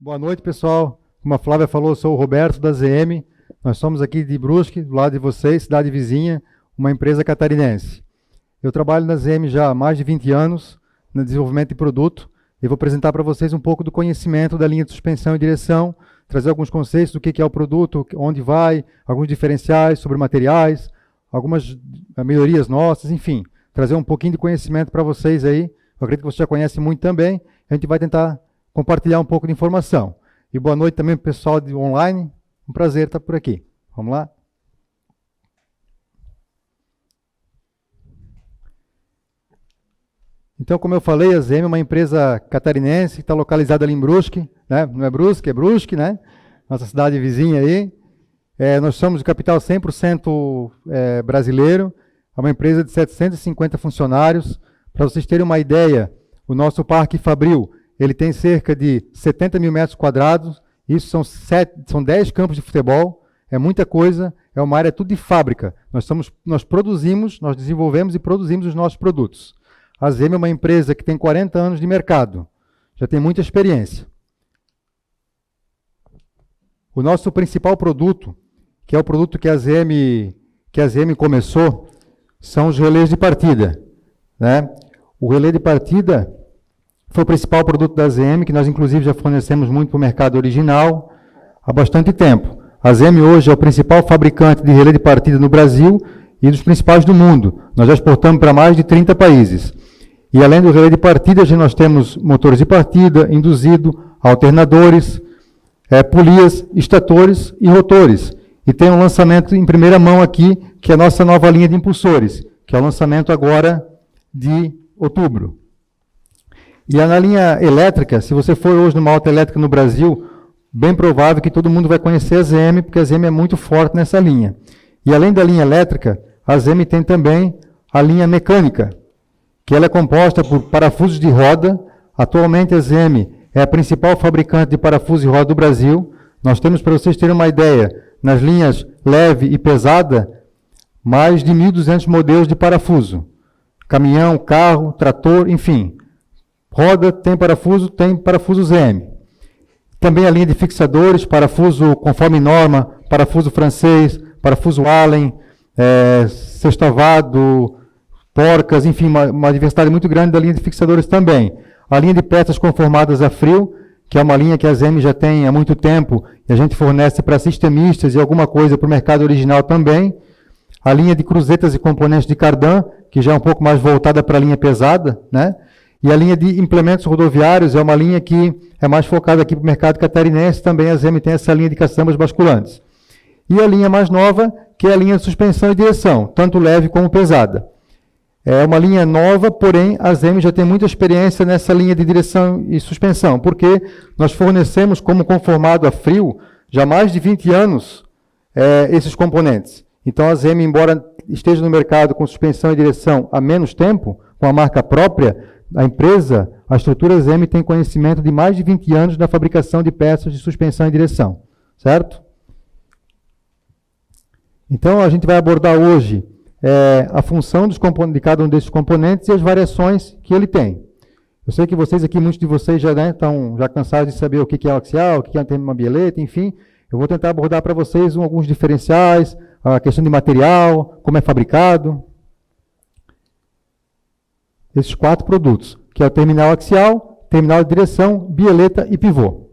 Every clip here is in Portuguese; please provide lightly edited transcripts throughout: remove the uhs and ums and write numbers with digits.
Boa noite, pessoal. Como a Flávia falou, eu sou o Roberto da ZM. Nós somos aqui de Brusque, do lado de vocês, cidade vizinha, uma empresa catarinense. Eu trabalho na ZM já há mais de 20 anos, no desenvolvimento de produto, e vou apresentar para vocês um pouco do conhecimento da linha de suspensão e direção, trazer alguns conceitos do que é o produto, onde vai, alguns diferenciais sobre materiais, algumas melhorias nossas, enfim, trazer um pouquinho de conhecimento para vocês aí. Eu acredito que você já conhece muito também. A gente vai tentar compartilhar um pouco de informação. E boa noite também para o pessoal de online. Um prazer estar por aqui. Vamos lá? Então, como eu falei, a ZM é uma empresa catarinense que está localizada ali em Brusque, né? Não é Brusque, né? Nossa cidade vizinha aí. Nós somos de capital 100% brasileiro. É uma empresa de 750 funcionários. Para vocês terem uma ideia, o nosso Parque Fabril, ele tem cerca de 70 mil metros quadrados. Isso são 10 campos de futebol. É muita coisa. É uma área tudo de fábrica. Nós produzimos, nós desenvolvemos e produzimos os nossos produtos. A ZM é uma empresa que tem 40 anos de mercado. Já tem muita experiência. O nosso principal produto, que é o produto que a ZM começou, são os relés de partida, né? O relé de partida foi o principal produto da ZM, que nós inclusive já fornecemos muito para o mercado original há bastante tempo. A ZM hoje é o principal fabricante de relé de partida no Brasil e dos principais do mundo. Nós já exportamos para mais de 30 países. E além do relé de partida, nós temos motores de partida, induzido, alternadores, polias, estatores e rotores. E tem um lançamento em primeira mão aqui, que é a nossa nova linha de impulsores, que é o lançamento agora de outubro. E na linha elétrica, se você for hoje numa auto elétrica no Brasil, bem provável que todo mundo vai conhecer a ZM, porque a ZM é muito forte nessa linha. E além da linha elétrica, a ZM tem também a linha mecânica, que ela é composta por parafusos de roda. Atualmente a ZM é a principal fabricante de parafusos de roda do Brasil. Nós temos, para vocês terem uma ideia, nas linhas leve e pesada, mais de 1.200 modelos de parafuso. Caminhão, carro, trator, enfim. Roda tem parafuso ZM. Também a linha de fixadores, parafuso conforme norma, parafuso francês, parafuso Allen, sextavado, porcas, enfim, uma diversidade muito grande da linha de fixadores também. A linha de peças conformadas a frio, que é uma linha que a ZM já tem há muito tempo, e a gente fornece para sistemistas e alguma coisa para o mercado original também. A linha de cruzetas e componentes de cardan, que já é um pouco mais voltada para a linha pesada, né? E a linha de implementos rodoviários é uma linha que é mais focada aqui para o mercado catarinense, também a ZM tem essa linha de caçambas basculantes. E a linha mais nova, que é a linha de suspensão e direção, tanto leve como pesada. É uma linha nova, porém a ZM já tem muita experiência nessa linha de direção e suspensão, porque nós fornecemos como conformado a frio, já há mais de 20 anos, esses componentes. Então a ZM, embora esteja no mercado com suspensão e direção há menos tempo, com a marca própria, a empresa, a estrutura ZM tem conhecimento de mais de 20 anos da fabricação de peças de suspensão e direção, certo? Então a gente vai abordar hoje a função de cada um desses componentes e as variações que ele tem. Eu sei que vocês aqui, muitos de vocês já estão cansados de saber o que é o axial, o que é uma bieleta, enfim. Eu vou tentar abordar para vocês alguns diferenciais, a questão de material, como é fabricado. Esses 4 produtos, que é o terminal axial, terminal de direção, bieleta e pivô.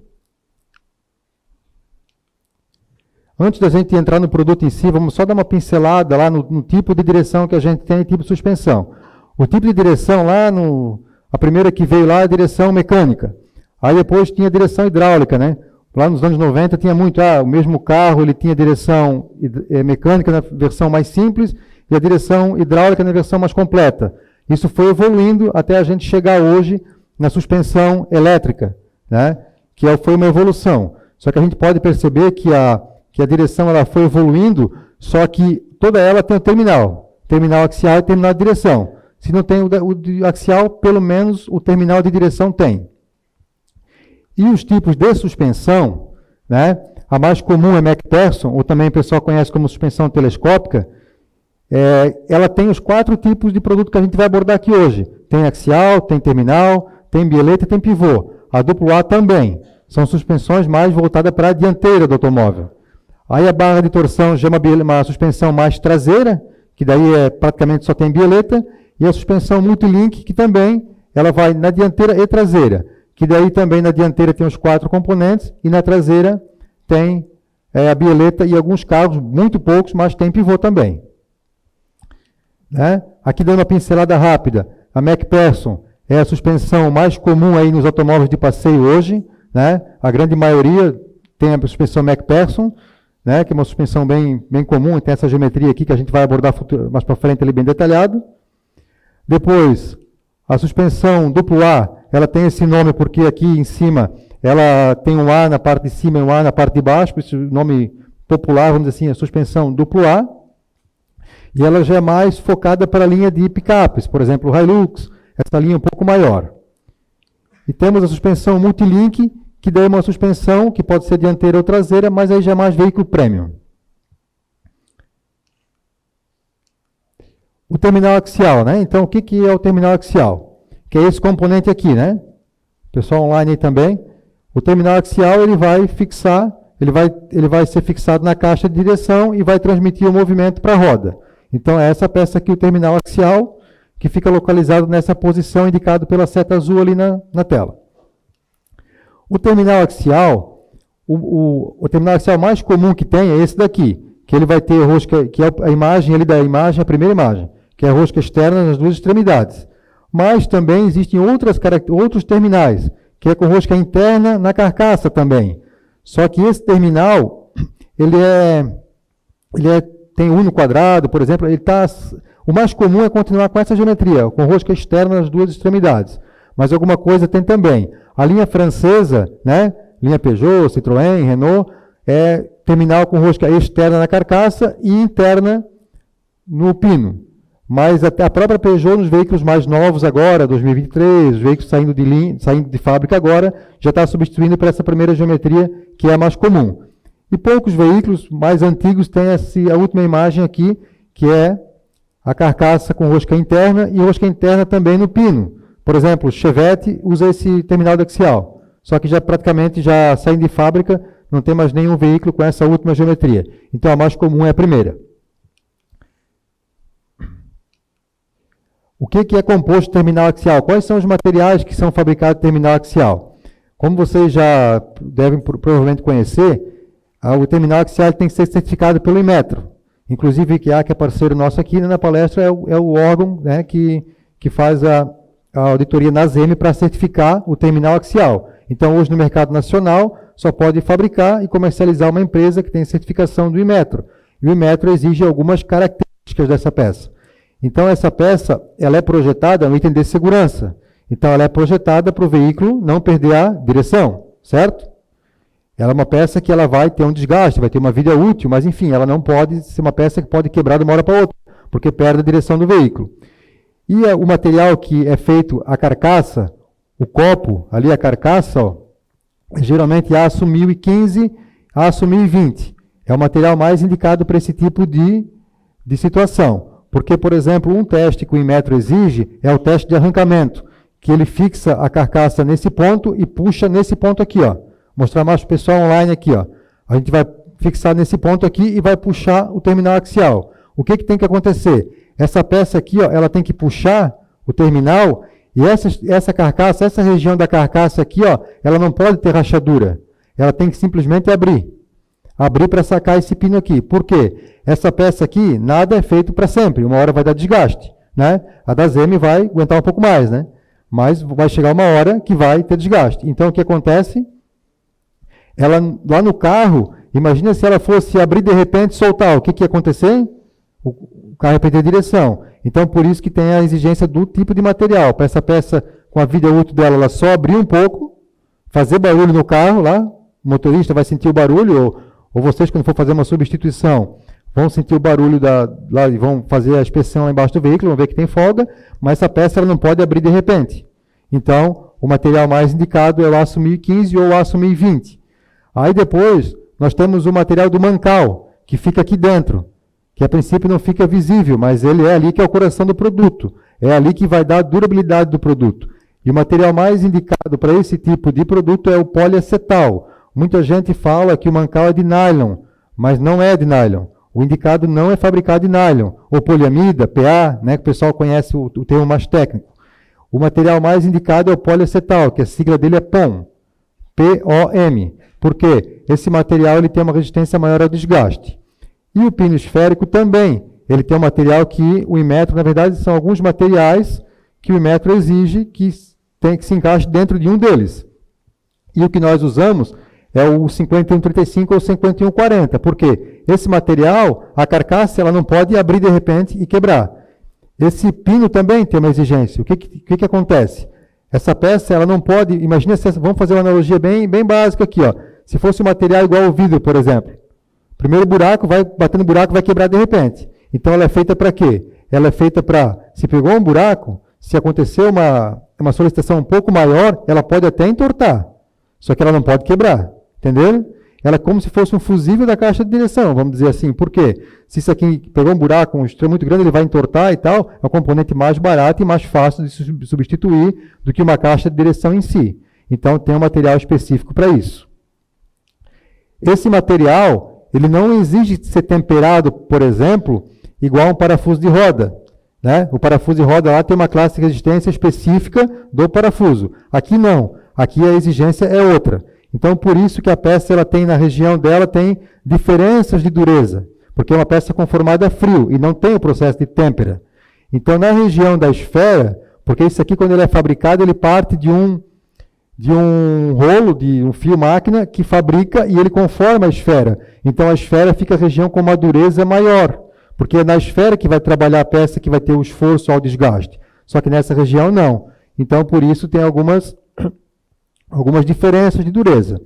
Antes da gente entrar no produto em si, vamos só dar uma pincelada lá no tipo de direção que a gente tem e tipo de suspensão. O tipo de direção lá, a primeira que veio lá é a direção mecânica. Aí depois tinha a direção hidráulica, né? Lá nos anos 90 tinha muito, o mesmo carro ele tinha direção mecânica na versão mais simples e a direção hidráulica na versão mais completa. Isso foi evoluindo até a gente chegar hoje na suspensão elétrica, né? Que foi uma evolução. Só que a gente pode perceber que a direção ela foi evoluindo, só que toda ela tem o terminal axial e terminal de direção. Se não tem o axial, pelo menos o terminal de direção tem. E os tipos de suspensão, né? A mais comum é MacPherson, ou também o pessoal conhece como suspensão telescópica. Ela tem os 4 tipos de produto que a gente vai abordar aqui hoje. Tem axial, tem terminal, tem bieleta e tem pivô. A AA também, são suspensões mais voltadas para a dianteira do automóvel. Aí a barra de torção já é uma suspensão mais traseira, que daí praticamente só tem bieleta, e a suspensão multilink, que também ela vai na dianteira e traseira, que daí também na dianteira tem os 4 componentes, e na traseira tem a bieleta e alguns carros, muito poucos, mas tem pivô também. Né? Aqui dando uma pincelada rápida, a MacPherson é a suspensão mais comum aí nos automóveis de passeio hoje, né? A grande maioria tem a suspensão MacPherson, né? Que é uma suspensão bem comum, tem essa geometria aqui que a gente vai abordar mais para frente ali bem detalhado. Depois, a suspensão AA, ela tem esse nome porque aqui em cima ela tem um A na parte de cima e um A na parte de baixo, esse nome popular, vamos dizer assim, a suspensão AA. E ela já é mais focada para a linha de picapes, por exemplo, o Hilux, essa linha um pouco maior. E temos a suspensão multilink, que daí é uma suspensão que pode ser dianteira ou traseira, mas aí já é mais veículo premium. O terminal axial, né? Então, o que é o terminal axial? Que é esse componente aqui, né? Pessoal online aí também. O terminal axial, ele vai fixar, ele vai ser fixado na caixa de direção e vai transmitir o movimento para a roda. Então, é essa peça aqui, o terminal axial, que fica localizado nessa posição indicada pela seta azul ali na tela. O terminal axial, o terminal axial mais comum que tem é esse daqui, que ele vai ter rosca, que é a imagem ali da imagem, a primeira imagem, que é a rosca externa nas duas extremidades. Mas também existem outros terminais, que é com rosca interna na carcaça também. Só que esse terminal, tem uno quadrado, por exemplo, o mais comum é continuar com essa geometria, com rosca externa nas duas extremidades. Mas alguma coisa tem também. A linha francesa, né, linha Peugeot, Citroën, Renault, é terminal com rosca externa na carcaça e interna no pino. Mas até a própria Peugeot, nos veículos mais novos agora, 2023, os veículos saindo de fábrica agora, já está substituindo para essa primeira geometria, que é a mais comum. E poucos veículos mais antigos têm a última imagem aqui, que é a carcaça com rosca interna e rosca interna também no pino. Por exemplo, o Chevette usa esse terminal axial. Só que já praticamente já saindo de fábrica, não tem mais nenhum veículo com essa última geometria. Então a mais comum é a primeira. O que é composto de terminal axial? Quais são os materiais que são fabricados de terminal axial? Como vocês já devem provavelmente conhecer, o terminal axial tem que ser certificado pelo Inmetro. Inclusive, que é parceiro nosso aqui na palestra, é o órgão, né, que faz a auditoria na ZEME para certificar o terminal axial. Então, hoje no mercado nacional, só pode fabricar e comercializar uma empresa que tem certificação do Inmetro. E o Inmetro exige algumas características dessa peça. Então, essa peça ela é projetada no item de segurança. Então, ela é projetada para o veículo não perder a direção, certo? Ela é uma peça que ela vai ter um desgaste, vai ter uma vida útil, mas, enfim, ela não pode ser uma peça que pode quebrar de uma hora para outra, porque perde a direção do veículo. E o material que é feito, a carcaça, o copo, ali a carcaça, ó, geralmente aço 1015, aço 1020. É o material mais indicado para esse tipo de situação. Porque, por exemplo, um teste que o Inmetro exige é o teste de arrancamento, que ele fixa a carcaça nesse ponto e puxa nesse ponto aqui, ó. Mostrar mais para o pessoal online aqui, ó. A gente vai fixar nesse ponto aqui e vai puxar o terminal axial. O que tem que acontecer? Essa peça aqui, ó, ela tem que puxar o terminal e essa carcaça, essa região da carcaça aqui, ó, ela não pode ter rachadura. Ela tem que simplesmente abrir. Abrir para sacar esse pino aqui. Por quê? Essa peça aqui, nada é feito para sempre. Uma hora vai dar desgaste, né? A da ZEME vai aguentar um pouco mais, né? Mas vai chegar uma hora que vai ter desgaste. Então, o que acontece? Ela, lá no carro, imagina se ela fosse abrir de repente e soltar. O que ia acontecer? O carro ia perder a direção. Então, por isso que tem a exigência do tipo de material. Para essa peça, com a vida útil dela, ela só abrir um pouco, fazer barulho no carro lá, o motorista vai sentir o barulho, ou vocês, quando for fazer uma substituição, vão sentir o barulho lá e vão fazer a inspeção lá embaixo do veículo, vão ver que tem folga, mas essa peça ela não pode abrir de repente. Então, o material mais indicado é o aço 1015 ou o aço 1020. Aí depois, nós temos o material do mancal, que fica aqui dentro, que a princípio não fica visível, mas ele é ali que é o coração do produto. É ali que vai dar a durabilidade do produto. E o material mais indicado para esse tipo de produto é o poliacetal. Muita gente fala que o mancal é de nylon, mas não é de nylon. O indicado não é fabricado de nylon. Ou poliamida, PA, né, que o pessoal conhece o termo mais técnico. O material mais indicado é o poliacetal, que a sigla dele é POM. P-O-M. Por quê? Esse material ele tem uma resistência maior ao desgaste. E o pino esférico também. Ele tem um material que o Inmetro, na verdade, são alguns materiais que o Inmetro exige que se encaixe dentro de um deles. E o que nós usamos é o 5135 ou 5140. Por quê? Esse material, a carcaça, ela não pode abrir de repente e quebrar. Esse pino também tem uma exigência. O que acontece? Essa peça, ela não pode... Imagina, vamos fazer uma analogia bem básica aqui. Ó. Se fosse um material igual ao vidro, por exemplo. Primeiro buraco, vai batendo buraco, vai quebrar de repente. Então, ela é feita para quê? Ela é feita para... Se pegou um buraco, se acontecer uma solicitação um pouco maior, ela pode até entortar. Só que ela não pode quebrar. Entenderam? Ela é como se fosse um fusível da caixa de direção, vamos dizer assim. Por quê? Se isso aqui pegou um buraco, um extremo muito grande, ele vai entortar e tal, é um componente mais barato e mais fácil de substituir do que uma caixa de direção em si. Então, tem um material específico para isso. Esse material, ele não exige ser temperado, por exemplo, igual um parafuso de roda. Né? O parafuso de roda lá tem uma classe de resistência específica do parafuso. Aqui não. Aqui a exigência é outra. Então, por isso que a peça ela tem, na região dela, tem diferenças de dureza, porque é uma peça conformada a frio e não tem o processo de têmpera. Então, na região da esfera, porque isso aqui, quando ele é fabricado, ele parte de um rolo, de um fio máquina, que fabrica e ele conforma a esfera. Então, a esfera fica a região com uma dureza maior, porque é na esfera que vai trabalhar a peça que vai ter o esforço ao desgaste. Só que nessa região, não. Então, por isso, tem algumas diferenças de dureza.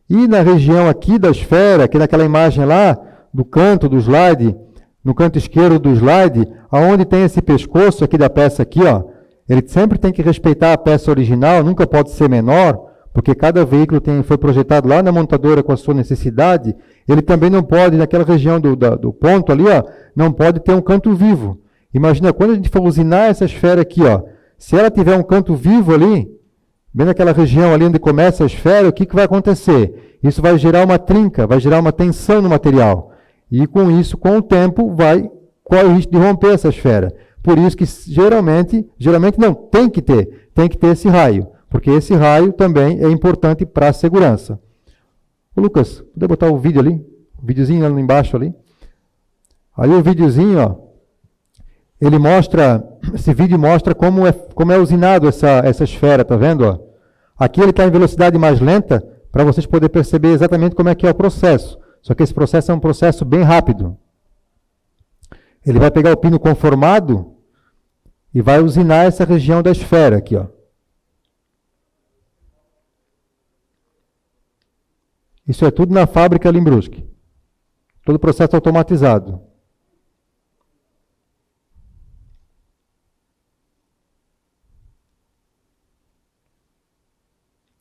E na região aqui da esfera, aqui naquela imagem lá, do canto do slide, no canto esquerdo do slide, aonde tem esse pescoço aqui da peça aqui, ó, ele sempre tem que respeitar a peça original, nunca pode ser menor, porque cada veículo foi projetado lá na montadora com a sua necessidade, ele também não pode, naquela região do ponto ali, ó, não pode ter um canto vivo. Imagina, quando a gente for usinar essa esfera aqui, ó, se ela tiver um canto vivo ali, bem naquela região ali onde começa a esfera, o que vai acontecer? Isso vai gerar uma trinca, vai gerar uma tensão no material. E com isso, com o tempo, corre o risco de romper essa esfera. Por isso que geralmente não, tem que ter esse raio, porque esse raio também é importante para a segurança. Ô, Lucas, poder botar o vídeo ali? O videozinho ali embaixo ali? Aí o videozinho, ó, esse vídeo mostra como é usinado essa esfera, tá vendo? Ó? Aqui ele está em velocidade mais lenta, para vocês poderem perceber exatamente como é que é o processo. Só que esse processo é um processo bem rápido. Ele vai pegar o pino conformado e vai usinar essa região da esfera aqui, ó. Isso é tudo na fábrica Limbrusque. Todo o processo automatizado.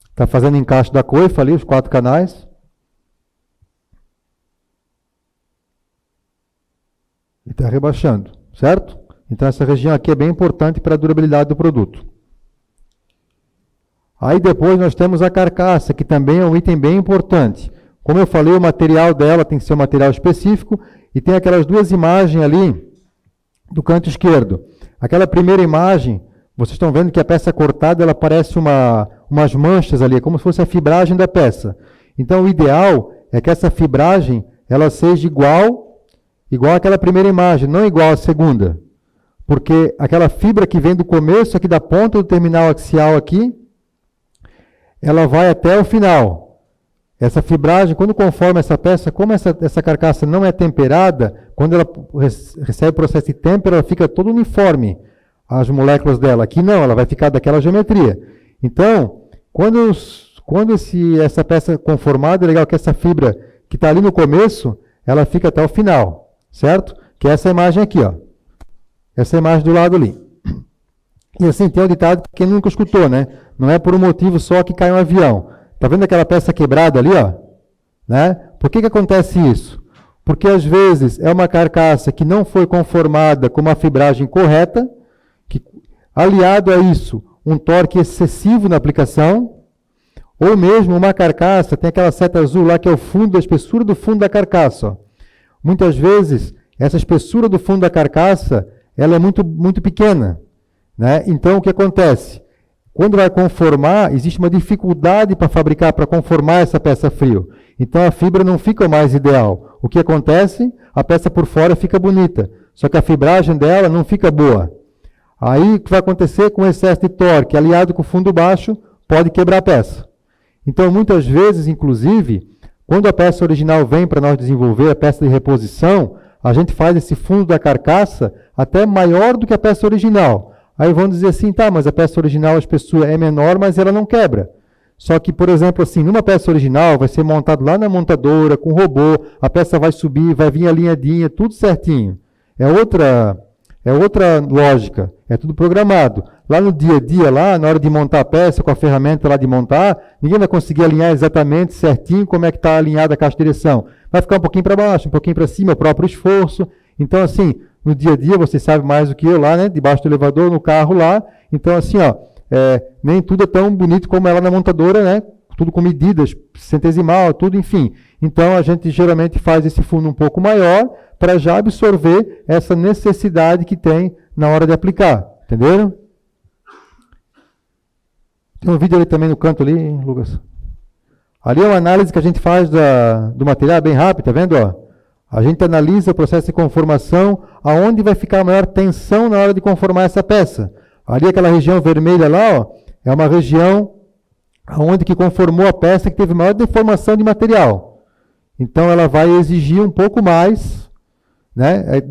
Está fazendo encaixe da coifa ali, os 4 canais. E está rebaixando, certo? Então essa região aqui é bem importante para a durabilidade do produto. Aí depois nós temos a carcaça, que também é um item bem importante. Como eu falei, o material dela tem que ser um material específico, e tem aquelas duas imagens ali do canto esquerdo. Aquela primeira imagem, vocês estão vendo que a peça cortada, ela parece umas manchas ali, como se fosse a fibragem da peça. Então, o ideal é que essa fibragem ela seja igual àquela primeira imagem, não igual à segunda. Porque aquela fibra que vem do começo, aqui da ponta do terminal axial aqui, ela vai até o final. Essa fibragem, quando conforma essa peça, como essa carcaça não é temperada, quando ela recebe o processo de têmpera, ela fica toda uniforme, as moléculas dela. Aqui não, ela vai ficar daquela geometria. Então, quando essa peça é conformada, é legal que essa fibra que está ali no começo, ela fica até o final, certo? Que é essa imagem aqui, ó. Essa imagem do lado ali. E assim, tem um ditado que quem nunca escutou, né? Não é por um motivo só que cai um avião. Tá vendo aquela peça quebrada ali, ó? Né? Por que acontece isso? Porque às vezes é uma carcaça que não foi conformada com uma fibragem correta, que, aliado a isso, um torque excessivo na aplicação, ou mesmo uma carcaça, tem aquela seta azul lá que é o fundo, a espessura do fundo da carcaça. Ó. Muitas vezes, essa espessura do fundo da carcaça, ela é muito, muito pequena. Né? Então, o que acontece? Quando vai conformar, existe uma dificuldade para fabricar, para conformar essa peça frio. Então, a fibra não fica mais ideal. O que acontece? A peça por fora fica bonita, só que a fibragem dela não fica boa. Aí, o que vai acontecer com o excesso de torque, aliado com o fundo baixo, pode quebrar a peça. Então, muitas vezes, inclusive, quando a peça original vem para nós desenvolver, a peça de reposição, a gente faz esse fundo da carcaça até maior do que a peça original. Aí vão dizer assim, tá, mas a peça original, a espessura é menor, mas ela não quebra. Só que, por exemplo, assim, numa peça original, vai ser montado lá na montadora, com robô, a peça vai subir, vai vir alinhadinha, tudo certinho. É outra lógica, é tudo programado. Lá no dia a dia, lá, na hora de montar a peça, com a ferramenta lá de montar, ninguém vai conseguir alinhar exatamente certinho como é que está alinhada a caixa de direção. Vai ficar um pouquinho para baixo, um pouquinho para cima, o próprio esforço. Então, assim, no dia a dia, você sabe mais do que eu lá, né? Debaixo do elevador, no carro lá. Então, assim, ó, nem tudo é tão bonito como é lá na montadora, né? Tudo com medidas, centesimal, tudo, enfim. Então, a gente geralmente faz esse fundo um pouco maior para já absorver essa necessidade que tem na hora de aplicar. Entenderam? Tem um vídeo ali também no canto ali, Lucas. Ali é uma análise que a gente faz do material, bem rápido, tá vendo? Ó? A gente analisa o processo de conformação, aonde vai ficar a maior tensão na hora de conformar essa peça. Ali aquela região vermelha lá, ó, é uma região onde que conformou a peça que teve maior deformação de material. Então ela vai exigir um pouco mais, né?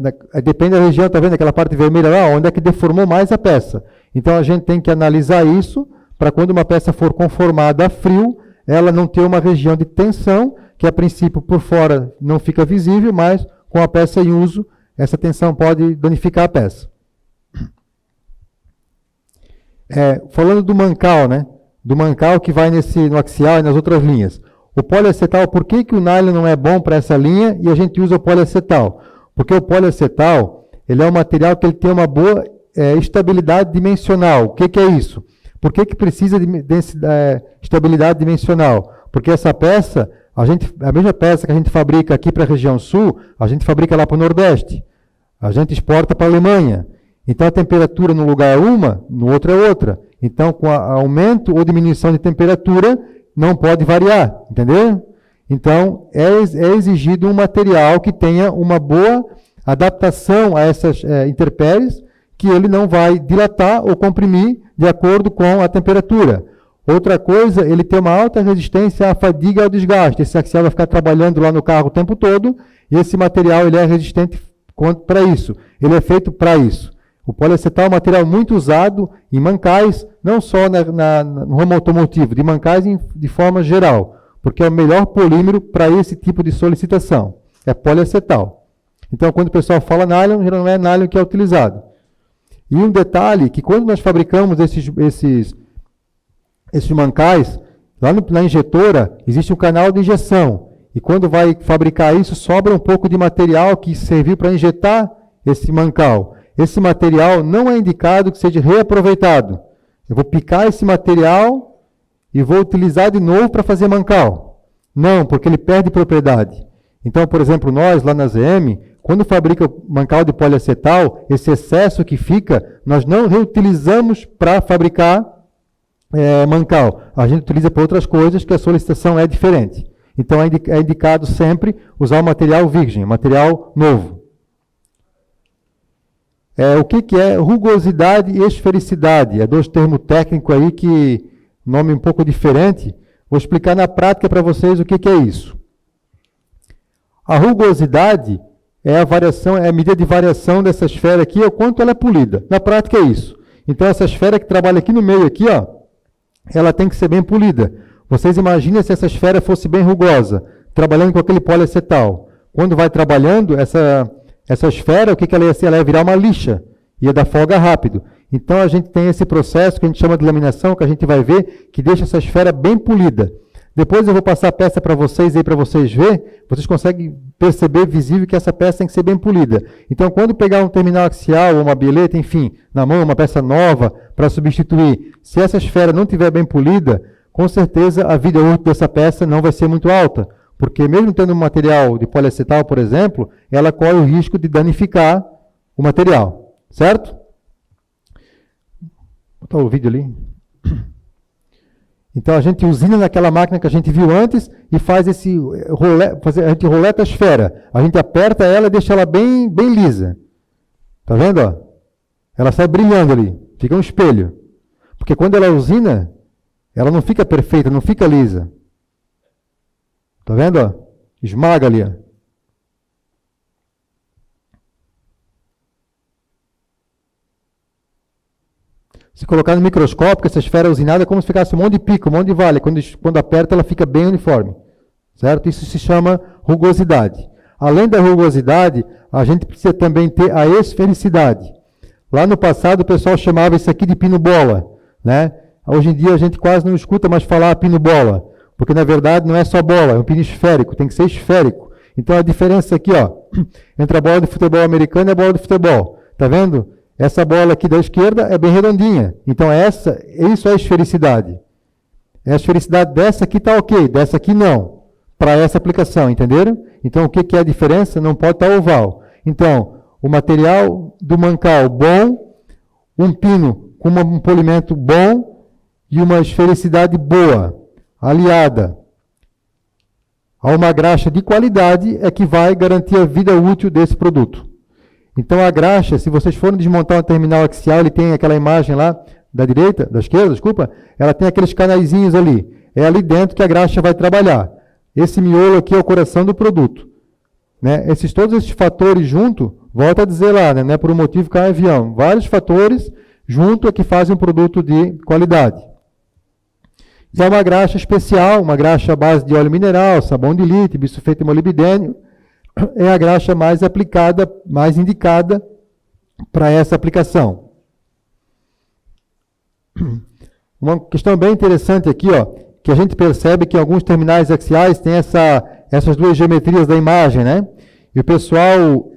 Depende da região, tá vendo aquela parte vermelha lá, onde é que deformou mais a peça. Então a gente tem que analisar isso para quando uma peça for conformada a frio, ela não ter uma região de tensão, que a princípio por fora não fica visível, mas com a peça em uso, essa tensão pode danificar a peça. Falando do mancal, né? Do mancal que vai no axial e nas outras linhas. O poliacetal, por que o nylon não é bom para essa linha e a gente usa o poliacetal? Porque o poliacetal, ele é um material que ele tem uma boa estabilidade dimensional. O que é isso? Por que precisa de estabilidade dimensional? Porque essa peça, a mesma peça que a gente fabrica aqui para a região sul, a gente fabrica lá para o Nordeste. A gente exporta para a Alemanha. Então a temperatura no lugar é uma, no outro é outra. Então com aumento ou diminuição de temperatura, não pode variar, entendeu? Então é exigido um material que tenha uma boa adaptação a essas intempéries, que ele não vai dilatar ou comprimir de acordo com a temperatura. Outra coisa, ele tem uma alta resistência à fadiga e ao desgaste. Esse axial vai ficar trabalhando lá no carro o tempo todo, e esse material ele é resistente para isso. Ele é feito para isso. O poliacetal é um material muito usado em mancais, não só no ramo automotivo, de mancais de forma geral, porque é o melhor polímero para esse tipo de solicitação. É poliacetal. Então, quando o pessoal fala nylon, geralmente não é nylon que é utilizado. E um detalhe, que quando nós fabricamos esses mancais, lá na injetora, existe um canal de injeção. E quando vai fabricar isso, sobra um pouco de material que serviu para injetar esse mancal. Esse material não é indicado que seja reaproveitado. Eu vou picar esse material e vou utilizar de novo para fazer mancal. Não, porque ele perde propriedade. Então, por exemplo, nós lá na ZM, quando fabrica mancal de poliacetal, esse excesso que fica, nós não reutilizamos para fabricar mancal. A gente utiliza para outras coisas que a solicitação é diferente. Então, é indicado sempre usar o material virgem, material novo. O que é rugosidade e esfericidade? É dois termos técnicos aí que, nome um pouco diferente. Vou explicar na prática para vocês o que é isso. A rugosidade é a medida de variação dessa esfera aqui, o quanto ela é polida. Na prática é isso. Então, essa esfera que trabalha aqui no meio, aqui, ó, ela tem que ser bem polida. Vocês imaginem se essa esfera fosse bem rugosa, trabalhando com aquele poliacetal. Quando vai trabalhando, essa esfera, o que ela ia ser? Ela ia virar uma lixa, ia dar folga rápido. Então, a gente tem esse processo que a gente chama de laminação, que a gente vai ver, que deixa essa esfera bem polida. Depois eu vou passar a peça para vocês aí, para vocês verem. Vocês conseguem perceber visível que essa peça tem que ser bem polida. Então, quando pegar um terminal axial ou uma bilheta, enfim, na mão, uma peça nova para substituir, se essa esfera não estiver bem polida, com certeza a vida útil dessa peça não vai ser muito alta, porque mesmo tendo um material de poliacetal, por exemplo, ela corre o risco de danificar o material, certo? Vou botar o vídeo ali. Então a gente usina naquela máquina que a gente viu antes e faz esse a gente roleta a esfera. A gente aperta ela e deixa ela bem lisa. Tá vendo? Ó? Ela sai brilhando ali, fica um espelho. Porque quando ela usina, ela não fica perfeita, não fica lisa. Tá vendo? Ó? Esmaga ali. Ó. Se colocar no microscópio, essa esfera usinada é como se ficasse um monte de pico, um monte de vale. Quando aperta, ela fica bem uniforme. Certo? Isso se chama rugosidade. Além da rugosidade, a gente precisa também ter a esfericidade. Lá no passado, o pessoal chamava isso aqui de pino-bola. Né? Hoje em dia, a gente quase não escuta mais falar pino-bola. Porque, na verdade, não é só bola, é um pino esférico. Tem que ser esférico. Então, a diferença aqui, ó, entre a bola de futebol americana e a bola de futebol. Tá vendo? Essa bola aqui da esquerda é bem redondinha. Então, isso é esfericidade. A esfericidade dessa aqui está ok, dessa aqui não. Para essa aplicação, entenderam? Então, o que é a diferença? Não pode estar oval. Então, o material do mancal bom, um pino com um polimento bom e uma esfericidade boa, aliada a uma graxa de qualidade, é que vai garantir a vida útil desse produto. Então, a graxa, se vocês forem desmontar um terminal axial, ele tem aquela imagem lá da esquerda, desculpa, ela tem aqueles canaizinhos ali. É ali dentro que a graxa vai trabalhar. Esse miolo aqui é o coração do produto. Né? Todos esses fatores juntos, volta a dizer lá, né? Não é por um motivo que é um avião. Vários fatores juntos é que fazem um produto de qualidade. E é uma graxa especial, uma graxa à base de óleo mineral, sabão de lítio, bisulfeto de molibdênio. É a graxa mais aplicada, mais indicada para essa aplicação. Uma questão bem interessante aqui, ó, que a gente percebe que alguns terminais axiais têm essas duas geometrias da imagem, né? E o pessoal,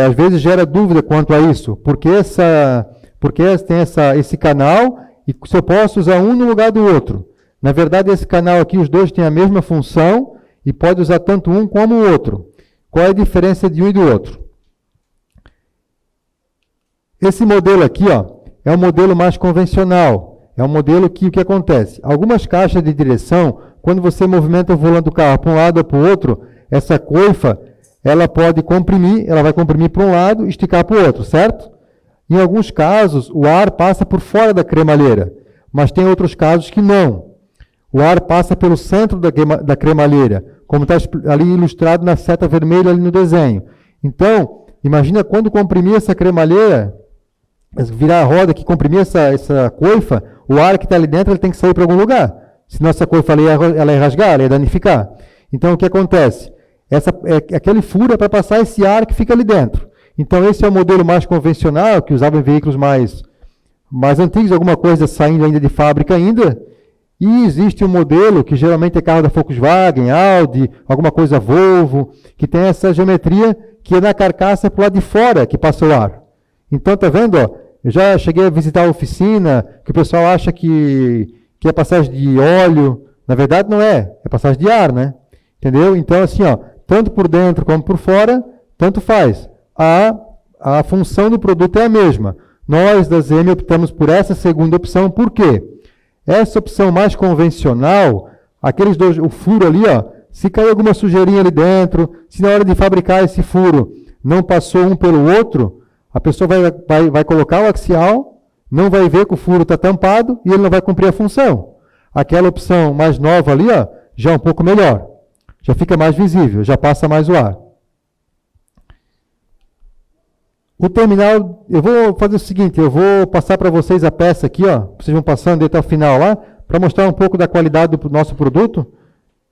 às vezes, gera dúvida quanto a isso. Porque tem esse canal e se eu posso usar um no lugar do outro. Na verdade, esse canal aqui, os dois têm a mesma função e pode usar tanto um como o outro. Qual é a diferença de um e do outro? Esse modelo aqui, ó, é um modelo mais convencional. É um modelo que o que acontece? Algumas caixas de direção, quando você movimenta o volante do carro para um lado ou para o outro, essa coifa, ela pode comprimir, ela vai comprimir para um lado e esticar para o outro, certo? Em alguns casos, o ar passa por fora da cremalheira, mas tem outros casos que não. O ar passa pelo centro da cremalheira, como está ali ilustrado na seta vermelha ali no desenho. Então, imagina quando comprimir essa cremalheira, virar a roda que comprimir essa coifa, o ar que está ali dentro ele tem que sair para algum lugar. Senão essa coifa ela ia rasgar, ela ia danificar. Então, o que acontece? Aquele furo é para passar esse ar que fica ali dentro. Então, esse é o modelo mais convencional, que usava em veículos mais antigos, alguma coisa saindo ainda de fábrica ainda. E existe um modelo, que geralmente é carro da Volkswagen, Audi, alguma coisa Volvo, que tem essa geometria que é na carcaça para o lado de fora que passa o ar. Então, tá vendo? Ó, eu já cheguei a visitar a oficina, que o pessoal acha que é passagem de óleo. Na verdade, não é. É passagem de ar, né? Entendeu? Então, assim, ó, tanto por dentro como por fora, tanto faz. A função do produto é a mesma. Nós, da ZM, optamos por essa segunda opção. Por quê? Essa opção mais convencional, aqueles dois, o furo ali, ó, se cair alguma sujeirinha ali dentro, se na hora de fabricar esse furo não passou um pelo outro, a pessoa vai colocar o axial, não vai ver que o furo está tampado e ele não vai cumprir a função. Aquela opção mais nova ali, ó, já é um pouco melhor. Já fica mais visível, já passa mais o ar. O terminal, eu vou fazer o seguinte, eu vou passar para vocês a peça aqui, ó, vocês vão passando até o final lá, para mostrar um pouco da qualidade do nosso produto,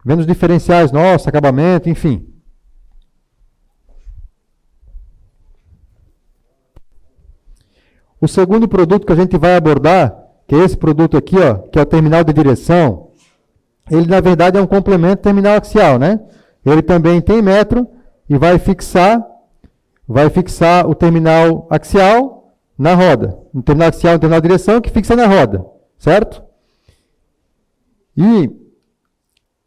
vendo os diferenciais nossos, acabamento, enfim. O segundo produto que a gente vai abordar, que é esse produto aqui, ó, que é o terminal de direção, ele na verdade é um complemento terminal axial, né? ele também tem metro e vai fixar o terminal axial na roda. Um terminal axial, um terminal de direção que fixa na roda, certo? E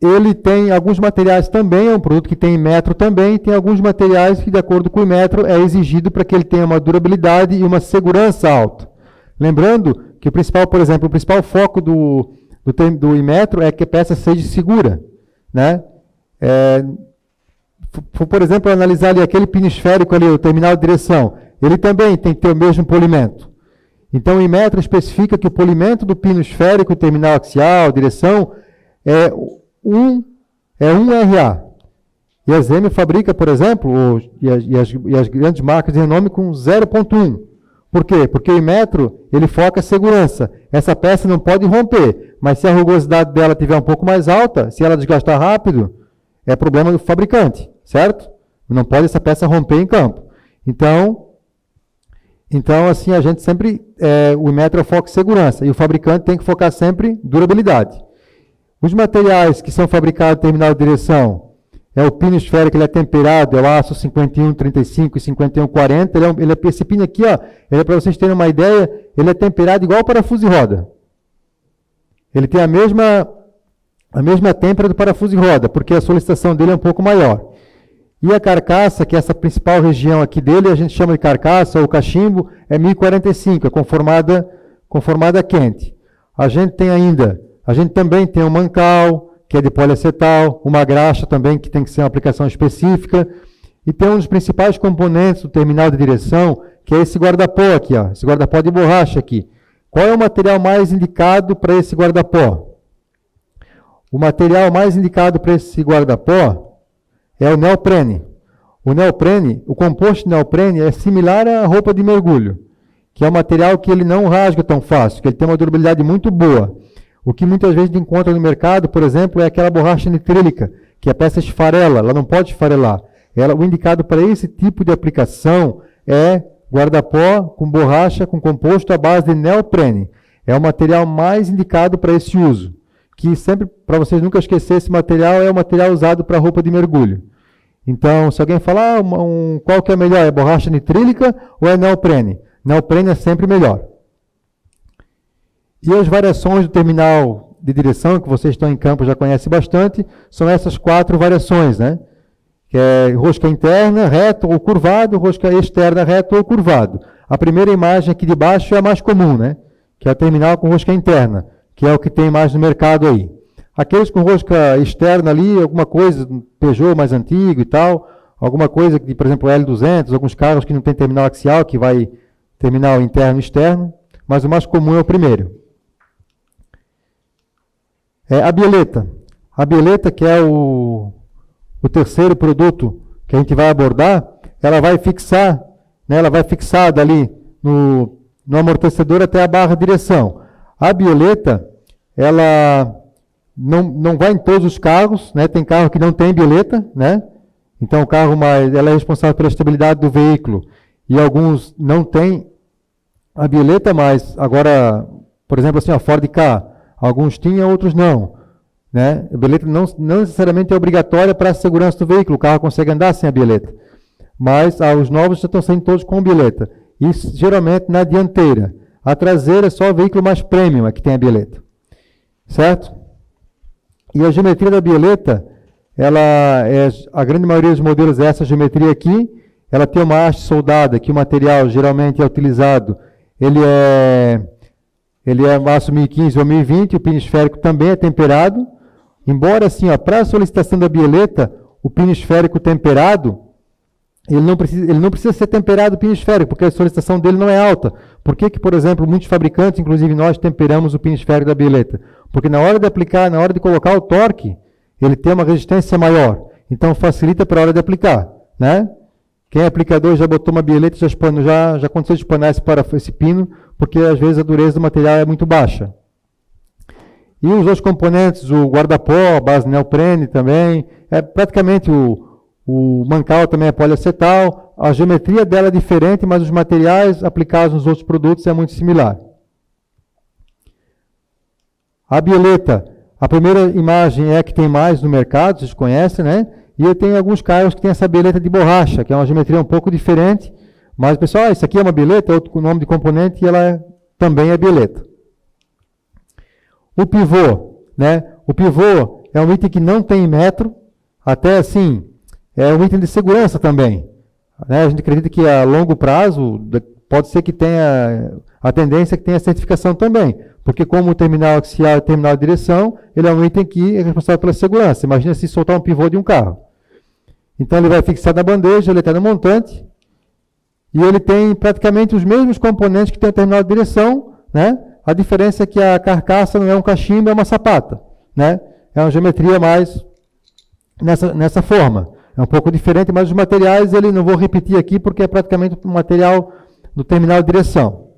ele tem alguns materiais também, é um produto que tem metro também, tem alguns materiais que, de acordo com o metro, é exigido para que ele tenha uma durabilidade e uma segurança alta. Lembrando que o principal, por exemplo, o principal foco do Inmetro é que a peça seja segura, né? Por exemplo, analisar ali aquele pino esférico ali, o terminal de direção, ele também tem que ter o mesmo polimento. Então, o Inmetro especifica que o polimento do pino esférico, terminal axial, direção, é 1 RA. E a ZM fabrica, por exemplo, e as grandes marcas de renome com 0,1. Por quê? Porque o Inmetro, ele foca a segurança. Essa peça não pode romper, mas se a rugosidade dela estiver um pouco mais alta, se ela desgastar rápido, é problema do fabricante, certo? Não pode essa peça romper em campo. Então assim, a gente sempre, o Inmetro foca em segurança, e o fabricante tem que focar sempre durabilidade. Os materiais que são fabricados no terminal de direção, o pino esférico, ele é temperado, é o aço 5135 e 5140, esse pino aqui, ó, ele é para vocês terem uma ideia, ele é temperado igual parafuso de roda. Ele tem a mesma têmpera do parafuso de roda, porque a solicitação dele é um pouco maior. E a carcaça, que é essa principal região aqui dele, a gente chama de carcaça ou cachimbo, é 1045, é conformada quente. A gente também tem um mancal, que é de poliacetal, uma graxa também, que tem que ser uma aplicação específica, e tem um dos principais componentes do terminal de direção, que é esse guarda-pó aqui, ó, esse guarda-pó de borracha aqui. Qual é o material mais indicado para esse guarda-pó? O material mais indicado para esse guarda-pó é o neoprene. O neoprene, o composto de neoprene é similar à roupa de mergulho, que é um material que ele não rasga tão fácil, que ele tem uma durabilidade muito boa. O que muitas vezes a gente encontra no mercado, por exemplo, é aquela borracha nitrílica, que a peça esfarela, ela não pode esfarelar. O indicado para esse tipo de aplicação é guarda-pó com borracha com composto à base de neoprene. É o material mais indicado para esse uso. Que sempre, para vocês nunca esquecer, esse material é o material usado para roupa de mergulho. Então, se alguém falar, qual que é melhor, é borracha nitrílica ou é neoprene? Neoprene é sempre melhor. E as variações do terminal de direção, que vocês estão em campo já conhecem bastante, são essas 4 variações, né? Que é rosca interna, reto ou curvado, rosca externa, reto ou curvado. A primeira imagem aqui de baixo é a mais comum, né? Que é o terminal com rosca interna, que é o que tem mais no mercado aí. Aqueles com rosca externa ali, alguma coisa, um Peugeot mais antigo e tal, alguma coisa que, por exemplo, L200, alguns carros que não tem terminal axial, que vai terminal interno e externo, mas o mais comum é o primeiro. A bieleta. A bieleta, que é o terceiro produto que a gente vai abordar, ela vai fixar, né, ela vai fixada ali no amortecedor até a barra de direção. A bieleta, ela não vai em todos os carros, né, tem carro que não tem bieleta, né, então o carro ela é responsável pela estabilidade do veículo, e alguns não têm a bieleta, mas agora, por exemplo, assim, a Ford Ka, alguns tinham, outros não. Né? A bieleta não necessariamente é obrigatória para a segurança do veículo, o carro consegue andar sem a bieleta. Mas os novos já estão saindo todos com bieleta. Isso geralmente na dianteira. A traseira é só o veículo mais premium é que tem a bieleta. Certo? E a geometria da bieleta, a grande maioria dos modelos é essa geometria aqui. Ela tem uma haste soldada, que o material geralmente é utilizado. Ele é aço 1015 ou 1020, o pino esférico também é temperado. Embora, assim, para a solicitação da bieleta, o pino esférico temperado, ele não precisa ser temperado o pino esférico, porque a solicitação dele não é alta. Por que, por exemplo, muitos fabricantes, inclusive nós, temperamos o pino esférico da bieleta? Porque na hora de aplicar, na hora de colocar o torque, ele tem uma resistência maior. Então, facilita para a hora de aplicar, né? Quem é aplicador já botou uma bieleta, já aconteceu de espanar esse pino, porque às vezes a dureza do material é muito baixa. E os outros componentes, o guarda-pó, a base neoprene também, praticamente o mancal também é poliacetal, a geometria dela é diferente, mas os materiais aplicados nos outros produtos é muito similar. A bieleta, a primeira imagem é a que tem mais no mercado, vocês conhecem, né? E tem alguns carros que tem essa bieleta de borracha, que é uma geometria um pouco diferente, mas o pessoal, isso aqui é uma bieleta, é outro nome de componente, e ela também é bieleta. O pivô, né? O pivô é um item que não tem metro, até assim, é um item de segurança também. Né? A gente acredita que a longo prazo pode ser que tenha a tendência que tenha certificação também, porque como o terminal axial e terminal de direção, ele é um item que é responsável pela segurança. Imagina se soltar um pivô de um carro. Então ele vai fixar na bandeja, ele está no montante, e ele tem praticamente os mesmos componentes que tem o terminal de direção, né? A diferença é que a carcaça não é um cachimbo, é uma sapata, né? É uma geometria mais nessa forma. É um pouco diferente, mas os materiais ele não vou repetir aqui porque é praticamente o material do terminal de direção.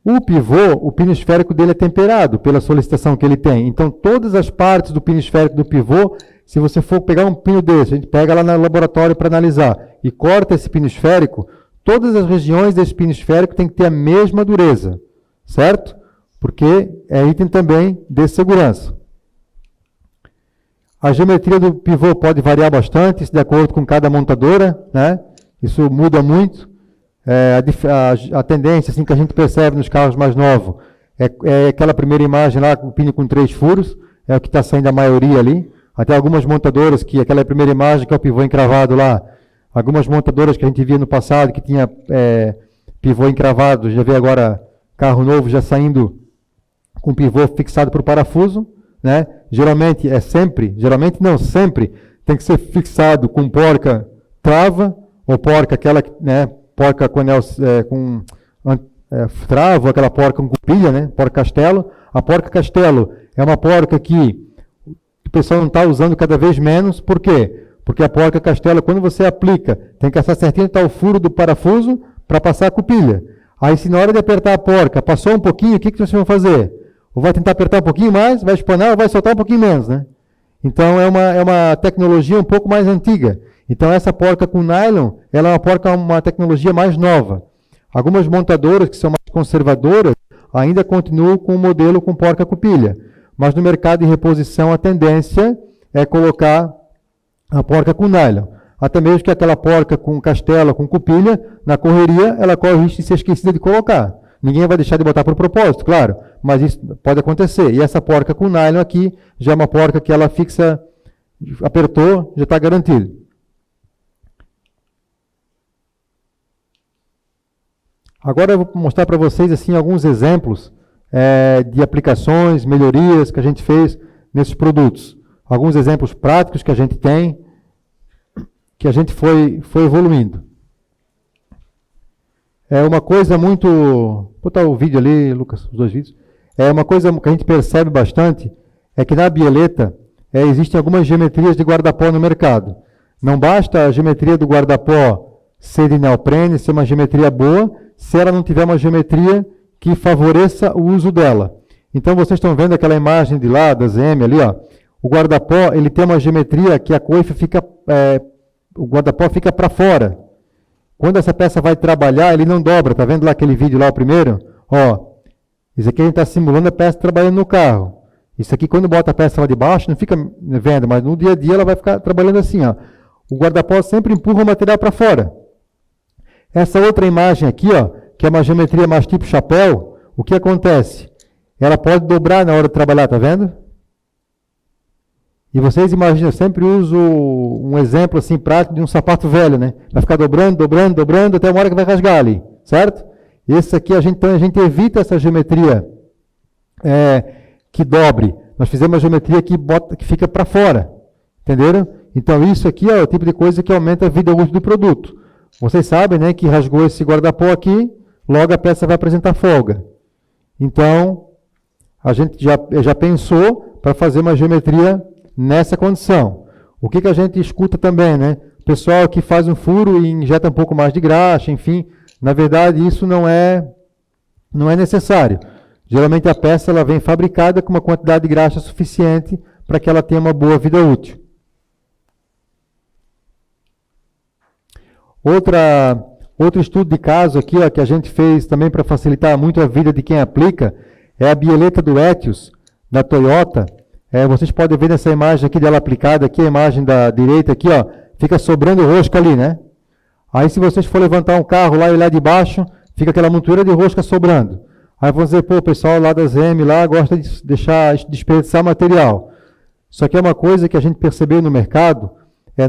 O pivô, o pino esférico dele é temperado pela solicitação que ele tem. Então, todas as partes do pino esférico do pivô, se você for pegar um pino desse, a gente pega lá no laboratório para analisar e corta esse pino esférico, todas as regiões desse pino esférico tem que ter a mesma dureza, certo? Porque é item também de segurança. A geometria do pivô pode variar bastante, de acordo com cada montadora, né? Isso muda muito. A tendência assim, que a gente percebe nos carros mais novos é aquela primeira imagem lá, com o pino com 3 furos, é o que está saindo a maioria ali. Até algumas montadoras, que aquela primeira imagem, que é o pivô encravado lá, algumas montadoras que a gente via no passado, que tinha pivô encravado, já vê agora carro novo já saindo com pivô fixado por parafuso, né? Geralmente sempre tem que ser fixado com porca trava, ou porca aquela, né, porca com anel, com trava, aquela porca com cupilha, né, porca castelo. A porca castelo é uma porca que o pessoal não está usando cada vez menos. Por quê? Porque a porca castelo, quando você aplica, tem que achar certinho onde está o furo do parafuso para passar a cupilha. Aí, se na hora de apertar a porca passou um pouquinho, o que vocês vão fazer? Ou vai tentar apertar um pouquinho mais, vai espanar, ou vai soltar um pouquinho menos, né? Então, é uma tecnologia um pouco mais antiga. Então, essa porca com nylon, ela é uma tecnologia mais nova. Algumas montadoras que são mais conservadoras ainda continuam com o modelo com porca cupilha. Mas no mercado de reposição, a tendência é colocar a porca com nylon. Até mesmo que aquela porca com castela, com cupilha, na correria, ela corre o risco de ser esquecida de colocar. Ninguém vai deixar de botar por propósito, claro, mas isso pode acontecer. E essa porca com nylon aqui, já é uma porca que ela fixa, apertou, já está garantido. Agora eu vou mostrar para vocês assim, alguns exemplos de aplicações, melhorias que a gente fez nesses produtos. Alguns exemplos práticos que a gente tem, que a gente foi evoluindo. É uma coisa muito... Vou botar o vídeo ali, Lucas, os 2 vídeos. É uma coisa que a gente percebe bastante, é que na bieleta existem algumas geometrias de guarda-pó no mercado. Não basta a geometria do guarda-pó ser de neoprene, ser uma geometria boa, se ela não tiver uma geometria que favoreça o uso dela. Então, vocês estão vendo aquela imagem de lá, da ZM ali, ó. O guarda-pó, ele tem uma geometria que a coifa fica... o guarda-pó fica para fora. Quando essa peça vai trabalhar, ele não dobra. Está vendo lá aquele vídeo lá, o primeiro? Ó, isso aqui a gente está simulando a peça trabalhando no carro. Isso aqui, quando bota a peça lá de baixo, não fica vendo, mas no dia a dia ela vai ficar trabalhando assim, ó. O guarda-pó sempre empurra o material para fora. Essa outra imagem aqui, ó, que é uma geometria mais tipo chapéu, o que acontece? Ela pode dobrar na hora de trabalhar, tá vendo? E vocês imaginam, eu sempre uso um exemplo assim prático de um sapato velho, né? Vai ficar dobrando, dobrando, dobrando, até uma hora que vai rasgar ali, certo? Esse aqui, então a gente evita essa geometria que dobre. Nós fizemos uma geometria que fica para fora, entenderam? Então isso aqui é o tipo de coisa que aumenta a vida útil do produto. Vocês sabem, né, que rasgou esse guarda-pó aqui, logo a peça vai apresentar folga. Então, a gente já pensou para fazer uma geometria nessa condição. O que a gente escuta também, né? O pessoal que faz um furo e injeta um pouco mais de graxa, enfim. Na verdade, isso não é necessário. Geralmente a peça ela vem fabricada com uma quantidade de graxa suficiente para que ela tenha uma boa vida útil. Outro estudo de caso aqui, ó, que a gente fez também para facilitar muito a vida de quem aplica, é a bieleta do Etios, da Toyota. Vocês podem ver nessa imagem aqui dela aplicada, aqui a imagem da direita aqui, ó, fica sobrando rosca ali, né? Aí se vocês for levantar um carro lá e lá de baixo, fica aquela montoeira de rosca sobrando. Aí vão dizer, pô, o pessoal lá da ZM lá gosta de desperdiçar material. Só que é uma coisa que a gente percebeu no mercado,